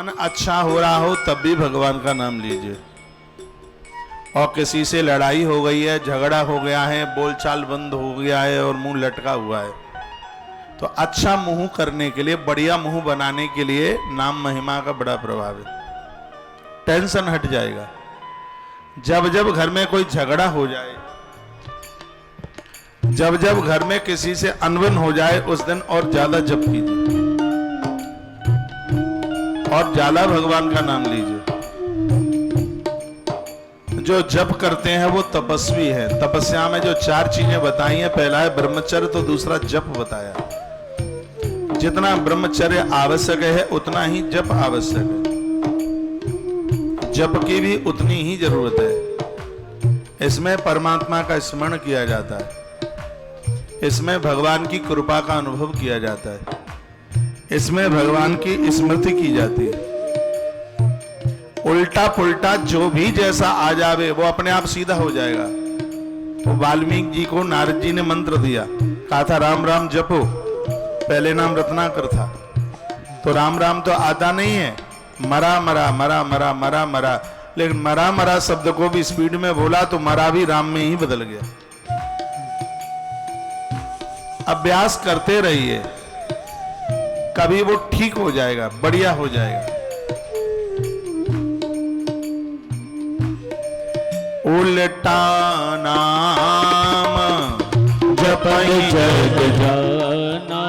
मन अच्छा हो रहा हो तब भी भगवान का नाम लीजिए। और किसी से लड़ाई हो गई है, झगड़ा हो गया है, बोलचाल बंद हो गया है और मुंह लटका हुआ है, तो अच्छा मुंह करने के लिए, बढ़िया मुंह बनाने के लिए नाम महिमा का बड़ा प्रभाव है। टेंशन हट जाएगा। जब जब घर में कोई झगड़ा हो जाए, जब जब घर में किसी से अनबन हो जाए, उस दिन और ज्यादा जप कीजिए और ज्यादा भगवान का नाम लीजिए। जो जप करते हैं वो तपस्वी है। तपस्या में जो 4 चीजें बताई हैं, पहला है ब्रह्मचर्य, तो दूसरा जप बताया। जितना ब्रह्मचर्य आवश्यक है उतना ही जप आवश्यक है। जप की भी उतनी ही जरूरत है। इसमें परमात्मा का स्मरण किया जाता है, इसमें भगवान की कृपा का अनुभव किया जाता है, इसमें भगवान की स्मृति की जाती है। उल्टा पुल्टा जो भी जैसा आ जावे वो अपने आप सीधा हो जाएगा। तो वाल्मीकि जी को नारद जी ने मंत्र दिया, कहा था राम राम जपो, पहले नाम रत्नाकर था। तो राम राम तो आता नहीं है, मरा मरा मरा मरा मरा मरा, लेकिन मरा मरा शब्द को भी स्पीड में बोला तो मरा भी राम में ही बदल गया। अभ्यास करते रहिए, कभी वो ठीक हो जाएगा, बढ़िया हो जाएगा। उल्टा नाम जपई जग जाना,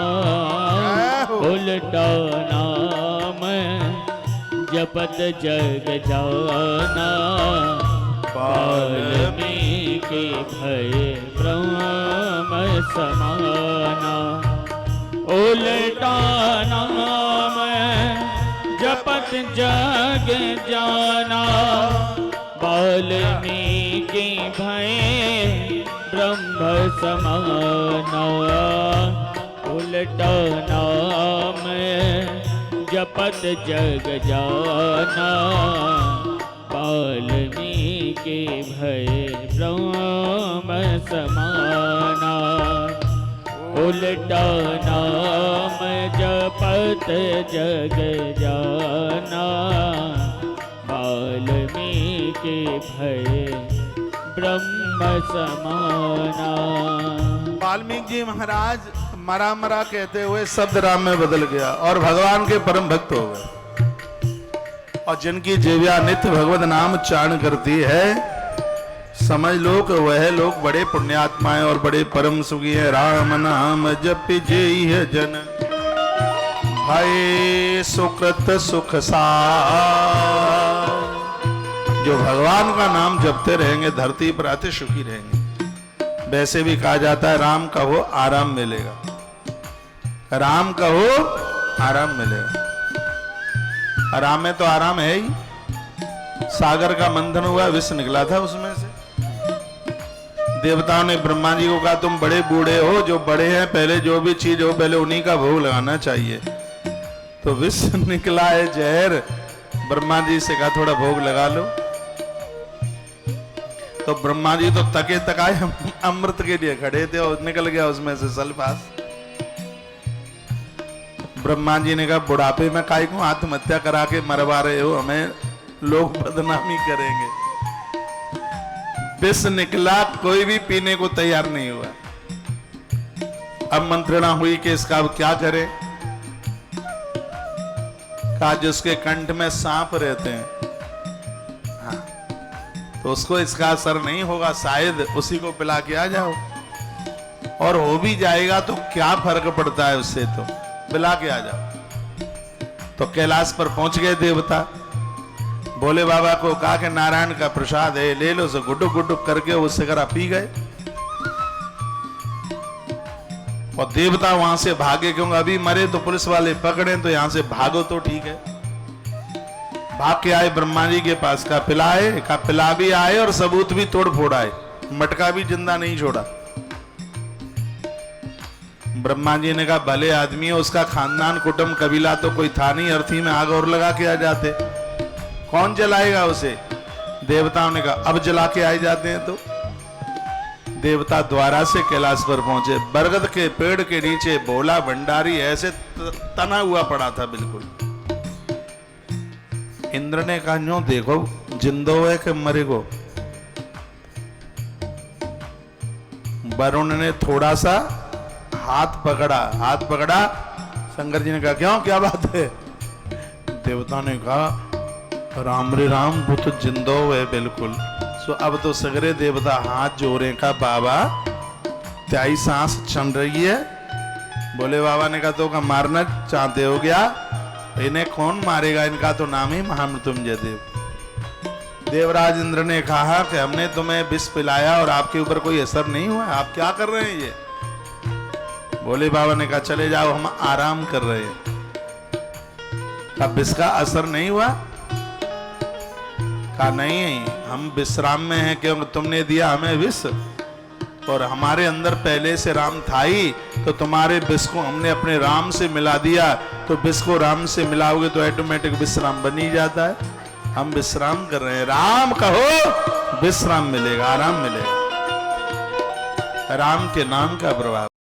उल्टा नाम जपत जग जाना, वाल्मीकि भय ब्रह्म समाना। उल्टा नाम जपत जग जाना, वाल्मीकि भय ब्रह्म समाना। उल्टा नाम जपत जग जाना, वाल्मीकि भय ब्रह्म समाना। उल्टा नाम जपत जग जाना, वाल्मीकि भय ब्रह्म समाना। वाल्मीकि जी महाराज मरा मरा कहते हुए शब्द राम में बदल गया और भगवान के परम भक्त हो गए। और जिनकी जीव्या नित्य भगवत नाम उच्चारण करती है, समझ लो कि वह लोग बड़े पुण्यात्माएं और बड़े परम सुखी है। राम नाम जप जेहि है जन, भाई सुकृत सुख सार। जो भगवान का नाम जपते रहेंगे धरती पर अति सुखी रहेंगे। वैसे भी कहा जाता है राम कहो आराम मिलेगा, राम कहो आराम मिलेगा। राम में तो आराम है ही। सागर का मंथन हुआ, विष निकला था उसमें से। देवताओं ने ब्रह्मा जी को कहा तुम बड़े बूढ़े हो, जो बड़े हैं पहले जो भी चीज हो पहले उन्हीं का भोग लगाना चाहिए। तो विष निकला है जहर। ब्रह्मा जी से कहा थोड़ा भोग लगा लो। तो ब्रह्मा जी तो तके तकाए अमृत के लिए खड़े थे और निकल गया उसमें से सल्फास। ब्रह्मा जी ने कहा बुढ़ापे में काहे को आत्महत्या करा के मरवा रहे हो, हमें लोग बदनामी करेंगे। विष निकला, कोई भी पीने को तैयार नहीं हुआ। अब मंत्रणा हुई कि इसका अब क्या करें। कहा जिसके कंठ में सांप रहते हैं, हाँ, तो उसको इसका असर नहीं होगा, शायद उसी को पिला के आ जाओ। और हो भी जाएगा तो क्या फर्क पड़ता है उससे, तो पिला के आ जाओ। तो कैलाश पर पहुंच गए देवता। भोले बाबा को कहा कि नारायण का प्रसाद है, ले लो। सो गुड्डुक गुड्डुक करके वो सिगरा पी गए। और देवता वहां से भागे, क्योंकि अभी मरे तो पुलिस वाले पकड़े, तो यहां से भागो तो ठीक है। भाग के आए ब्रह्मा जी के पास, का पिलाए, का पिला भी आए और सबूत भी तोड़ फोड़ आए, मटका भी जिंदा नहीं छोड़ा। ब्रह्मा जी ने कहा भले आदमी है, उसका खानदान कुटुंब कबीला तो कोई था नहीं, अर्थी में आग और लगा के आ जाते, कौन जलाएगा उसे। देवताओं ने कहा अब जला के आए जाते हैं। तो देवता द्वारा से कैलाश पर पहुंचे। बरगद के पेड़ के नीचे भोला भंडारी ऐसे तना हुआ पड़ा था बिल्कुल। इंद्र ने कहा न्यों देखो जिंदो है कि मरे को। वरुण ने थोड़ा सा हाथ पकड़ा। शंकर जी ने कहा क्यों, क्या बात है? देवता ने कहा राम रे राम, वो तो जिंदो है बिल्कुल। सो अब तो सगरे देवता हाथ जोड़े का बाबा त्याई सांस चल रही है। बोले बाबा ने कहा तो का मारना चाहते हो क्या? इन्हें कौन मारेगा, इनका तो नाम ही महामृत्युंजय देव। देवराज इंद्र ने कहा कि हमने तुम्हें विष पिलाया और आपके ऊपर कोई असर नहीं हुआ, आप क्या कर रहे हैं ये? बोले बाबा ने कहा चले जाओ, हम आराम कर रहे हैं। अब विष का असर नहीं हुआ? कहा नहीं, हम विश्राम में हैं क्योंकि तुमने दिया हमें विष, और हमारे अंदर पहले से राम था ही, तो तुम्हारे विष को हमने अपने राम से मिला दिया। तो विष को राम से मिलाओगे तो ऑटोमेटिक विश्राम बन ही जाता है। हम विश्राम कर रहे हैं, राम कहो विश्राम मिलेगा, आराम मिलेगा। राम के नाम का प्रभाव।